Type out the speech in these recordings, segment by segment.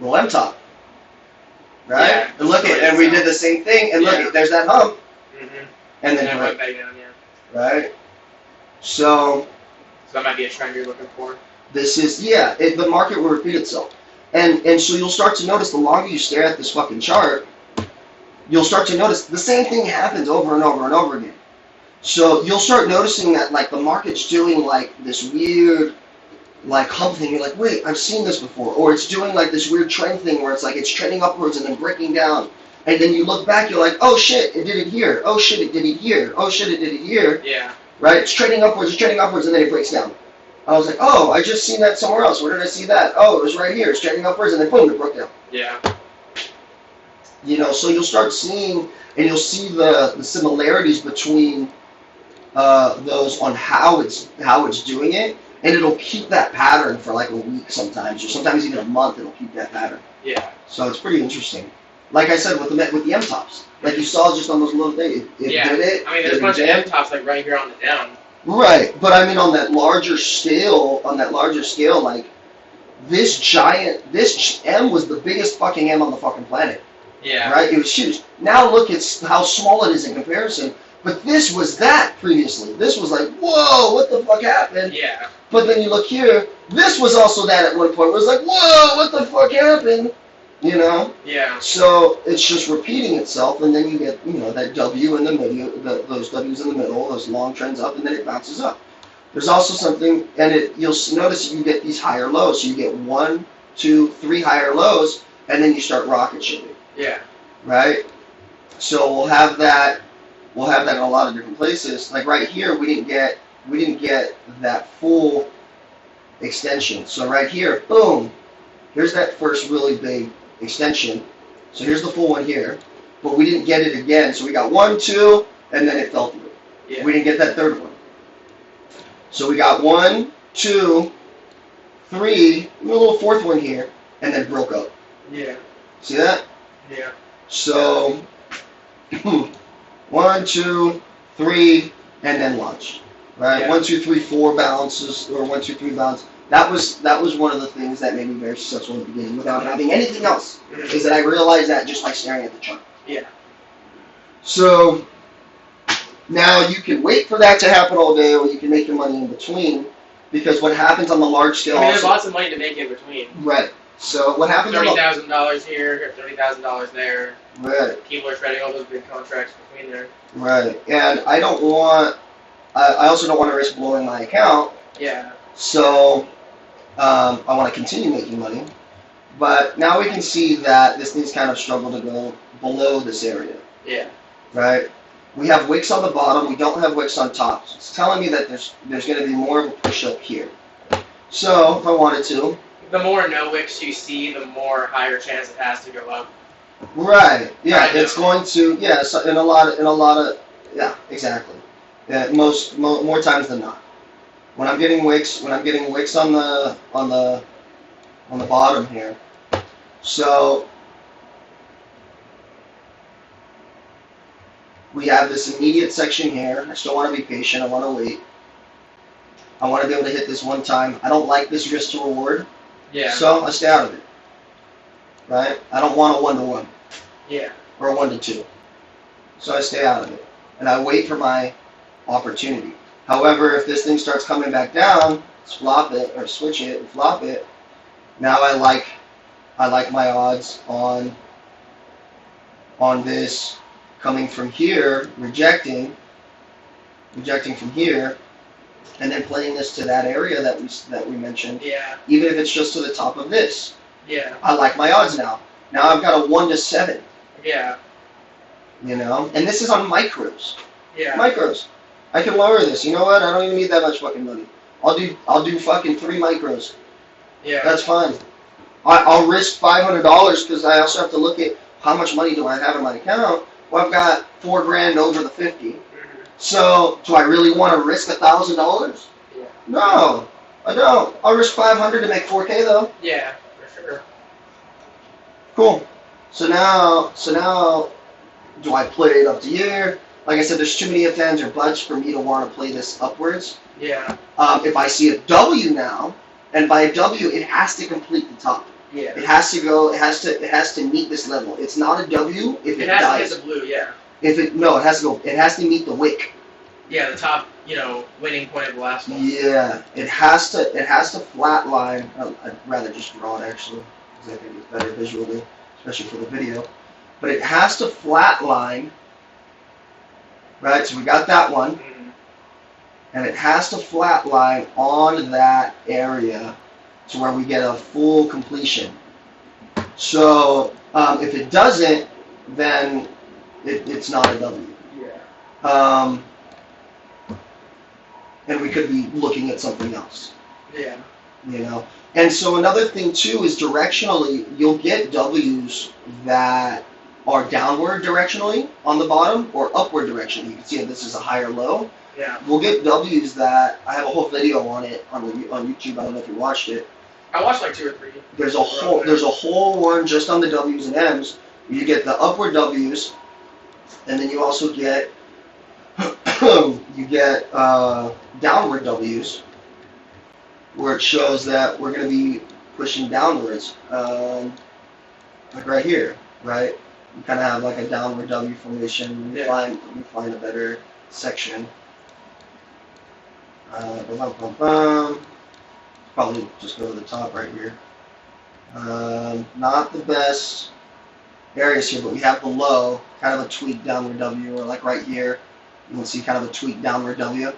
roll M top. Right? Yeah, and look at, and we did the same thing, and look, there's that hump. And then it went back down, right? So that might be a trend you're looking for. This is, the market will repeat itself. And so you'll start to notice the longer you stare at this fucking chart, you'll start to notice the same thing happens over and over and over again. So you'll start noticing that like the market's doing like this weird like hump thing. You're like, wait, I've seen this before. Or it's doing like this weird trend thing where it's like it's trending upwards and then breaking down. And then you look back, you're like, oh shit, it did it here. Oh shit, it did it here. Oh shit, it did it here. Yeah. Right? It's trending upwards, and then it breaks down. I was like, oh, I just seen that somewhere else. Where did I see that? Oh, it was right here. It's trending upwards, and then boom, it broke down. Yeah. You know, so you'll start seeing, and you'll see the similarities between those on how it's doing it, and it'll keep that pattern for like a week sometimes, or sometimes even a month. It'll keep that pattern. Yeah. So it's pretty interesting. Like I said, with the M tops, like you saw just on those little things, it did it. I mean, there's a bunch of M tops like right here on the down. Right, but I mean on that larger scale, like this M was the biggest fucking M on the fucking planet. Yeah. Right? It was huge. Now look at how small it is in comparison. But this was that previously. This was like, whoa, what the fuck happened? Yeah. But then you look here, this was also that at one point. It was like, whoa, what the fuck happened? You know? Yeah. So it's just repeating itself, and then you get, that W in the middle, those W's in the middle, those long trends up, and then it bounces up. There's also something, and you'll notice you get these higher lows. So you get 1, 2, 3 higher lows, and then you start rocket shipping. Yeah. Right? So we'll have that in a lot of different places. Like right here, we didn't get that full extension. So right here, boom, here's that first really big extension. So here's the full one here, but we didn't get it again. So we got 1, 2, and then it fell through. Yeah. We didn't get that third one. So we got 1, 2, 3, a little fourth one here, and then broke up. Yeah. See that? Yeah. So 1, 2, 3, and then launched. Right? Yeah. 1, 2, 3, 4 balances, or 1, 2, 3 balance. That was one of the things that made me very successful in the beginning without having anything else. Is that I realized that just by staring at the chart. Yeah. So now you can wait for that to happen all day, or you can make your money in between, because what happens on the large scale. I mean, there's lots of money to make in between. Right. So what happens? $30,000 here, $30,000 there. Right. People are trading all those big contracts between there. Right. And I don't want. I also don't want to risk blowing my account. Yeah. So I want to continue making money. But now we can see that this thing's kind of struggled to go below this area. Yeah. Right? We have wicks on the bottom. We don't have wicks on top. So it's telling me that there's going to be more of a push up here. So if I wanted to. The more no wicks you see, the more higher chance it has to go up. Right. Yeah. It's going to. Yeah. So in a lot of. Yeah. Exactly. Yeah. More times than not. When I'm getting wicks on the bottom here. So we have this immediate section here. I still want to be patient. I want to wait. I want to be able to hit this one time. I don't like this risk to reward. Yeah. So I stay out of it. Right? I don't want a 1-to-1. Yeah. Or a 1-to-2. So I stay out of it. And I wait for my opportunity. However, if this thing starts coming back down, flop it or switch it and flop it. Now I like my odds on this coming from here, rejecting from here, and then playing this to that area that we mentioned. Yeah. Even if it's just to the top of this. Yeah. I like my odds now. Now I've got a 1-to-7. Yeah. And this is on micros. Yeah. Micros. I can lower this. You know what? I don't even need that much fucking money. I'll do fucking 3 micros. Yeah. That's fine. I'll risk $500 because I also have to look at how much money do I have in my account. Well, I've got $4,000 over the 50. So do I really want to risk $1,000? Yeah. No, I don't. I'll risk $500 to make $4K though. Yeah, for sure. Cool. So now, do I play it up to here? Like I said, there's too many ifs, ands, or buts for me to want to play this upwards. Yeah. If I see a W now, and by a W, it has to complete the top. Yeah. It has to go. It has to meet this level. It's not a W if it has dies. to hit the blue, yeah. If it no, it has to go. It has to meet the wick. Yeah, the top, winning point of the last one. Yeah, it has to. It has to flatline. I'd rather just draw it actually, because I think it's better visually, especially for the video. But it has to flatline. Right. So we got that one, and it has to flatline on that area to where we get a full completion. So if it doesn't, then it's not a W. Yeah. And we could be looking at something else. Yeah. And so another thing too is directionally, you'll get W's that are downward directionally on the bottom or upward directionally. You can see this is a higher low. Yeah. We'll get W's that I have a whole video on it on YouTube. I don't know if you watched it. I watched like 2 or 3. There's a whole one just on the W's and M's. You get the upward W's, and then you also get downward W's, where it shows that we're going to be pushing downwards, like right here, right? You kind of have like a downward W formation. We find a better section. Probably just go to the top right here. Not the best areas here, but we have below kind of a tweaked downward W, or like right here, you can see kind of a tweaked downward W.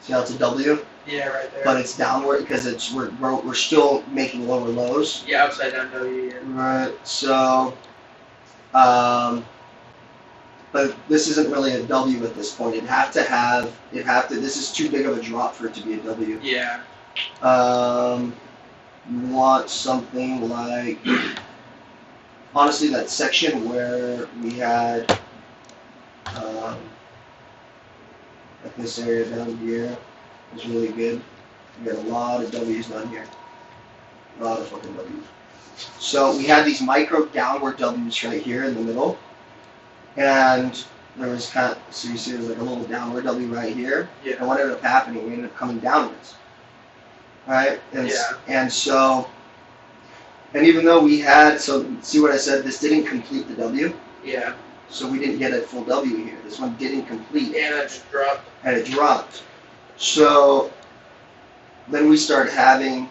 See how it's a W? Yeah, right there. But it's downward because we're still making lower lows. Yeah, upside down W. Yeah. Right. So, but this isn't really a W at this point. This is too big of a drop for it to be a W. Yeah. You want something like, honestly, that section where we had, like this area down here was really good. We had a lot of W's down here. A lot of fucking W's. So we had these micro downward W's right here in the middle. And there was so you see there's like a little downward W right here. Yeah. And what ended up happening, we ended up coming downwards. Right? And so, and even though we had, so see what I said, this didn't complete the W. Yeah. So we didn't get a full W here. This one didn't complete. And it just dropped. And it dropped. So then we start having,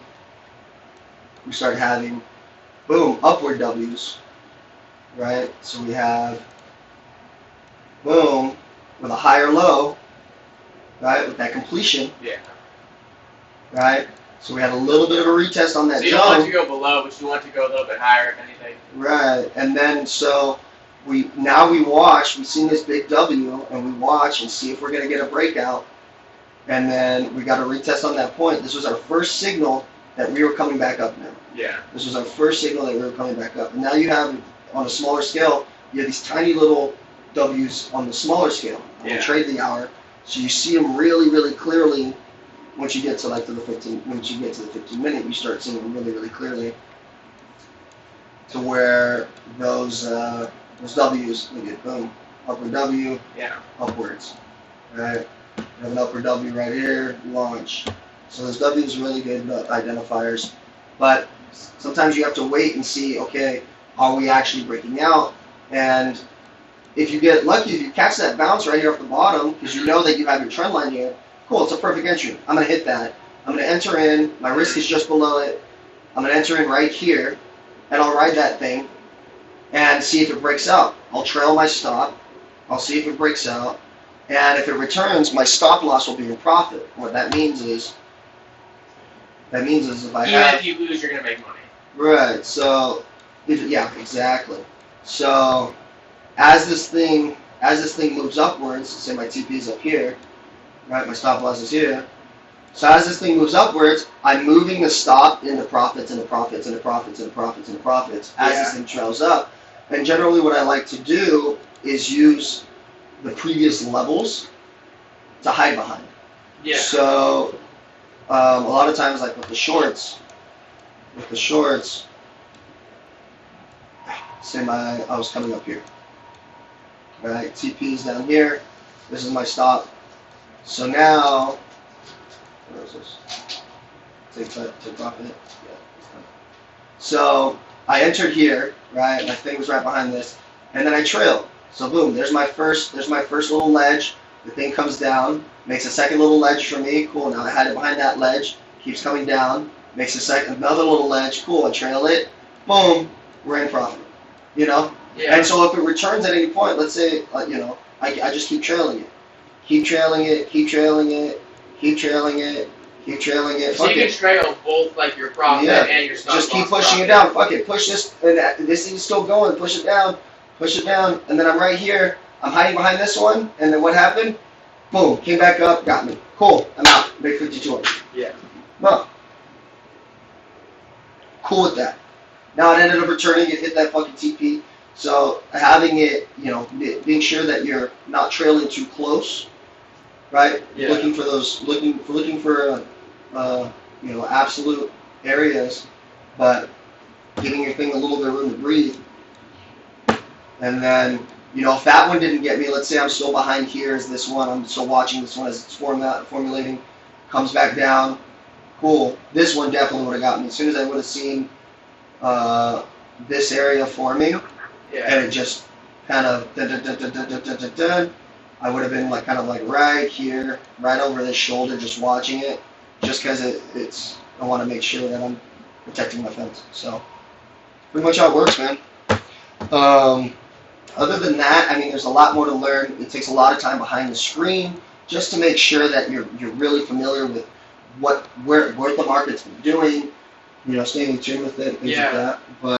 boom, upward W's. Right? So we have, boom, with a higher low, right, with that completion. Yeah. Right? So we had a little bit of a retest on that So you don't want to go below, but you want to go a little bit higher, if anything. Right. And then so we've seen this big W, and we watch and see if we're going to get a breakout. And then we got a retest on that point. This was our first signal that we were coming back up now. Yeah. This was our first signal that we were coming back up. And now you have, on a smaller scale, you have these tiny little W's on the smaller scale, on the trading hour. So you see them really, really clearly. Once you get to the 15 minute, you start seeing them really, really clearly. To where those W's, look at boom, upward W, upwards, right? You have an upward W right here, launch. So those W's are really good identifiers, but sometimes you have to wait and see, okay, are we actually breaking out? And if you get lucky, if you catch that bounce right here off the bottom, because you know that you have your trend line here, cool, it's a perfect entry. I'm going to hit that. I'm going to enter in. My risk is just below it. I'm going to enter in right here, and I'll ride that thing and see if it breaks out. I'll trail my stop. I'll see if it breaks out. And if it returns, my stop loss will be in profit. What that means is if I Even if you lose, you're going to make money. Right. So, yeah, exactly. So, as this thing moves upwards, say my TP is up here, right? My stop loss is here. So as this thing moves upwards, I'm moving the stop into profits, into profits, into profits, into profits, into profits as this thing trails up. And generally what I like to do is use the previous levels to hide behind. Yeah. So a lot of times, like with the shorts, say I was coming up here. Right? TP is down here. This is my stop. So now, where is this? Take profit. Yeah. So I entered here, right? My thing was right behind this, and then I trailed. So boom, there's my first little ledge. The thing comes down, makes a second little ledge for me. Cool. Now I had it behind that ledge, keeps coming down, makes another little ledge. Cool. I trail it. Boom, we're in profit. You know. Yeah. And so if it returns at any point, let's say I just keep trailing it, keep trailing it, keep trailing it, keep trailing it. Keep trailing it. So you can trail both like your profit and your stop Just keep loss pushing profit. it down. Fuck it. Push this, and this thing's still going. Push it down, and then I'm right here. I'm hiding behind this one, and then what happened? Boom, came back up, got me. Cool, I'm out. Make 52. Yeah. Well, cool with that. Now it ended up returning. It hit that fucking TP. So having it, being sure that you're not trailing too close, right? Yeah. Looking for absolute areas, but giving your thing a little bit of room to breathe. And then, if that one didn't get me, let's say I'm still behind here as this one, I'm still watching this one as it's formulating, comes back down, cool. This one definitely would have got me. As soon as I would have seen this area forming, and it just kind of I would have been kind of right here, right over this shoulder, just watching it, just because I want to make sure that I'm protecting my fence. So, pretty much how it works, man. Other than that, I mean, there's a lot more to learn. It takes a lot of time behind the screen just to make sure that you're really familiar with what the market's been doing, staying in tune with it, things like that. But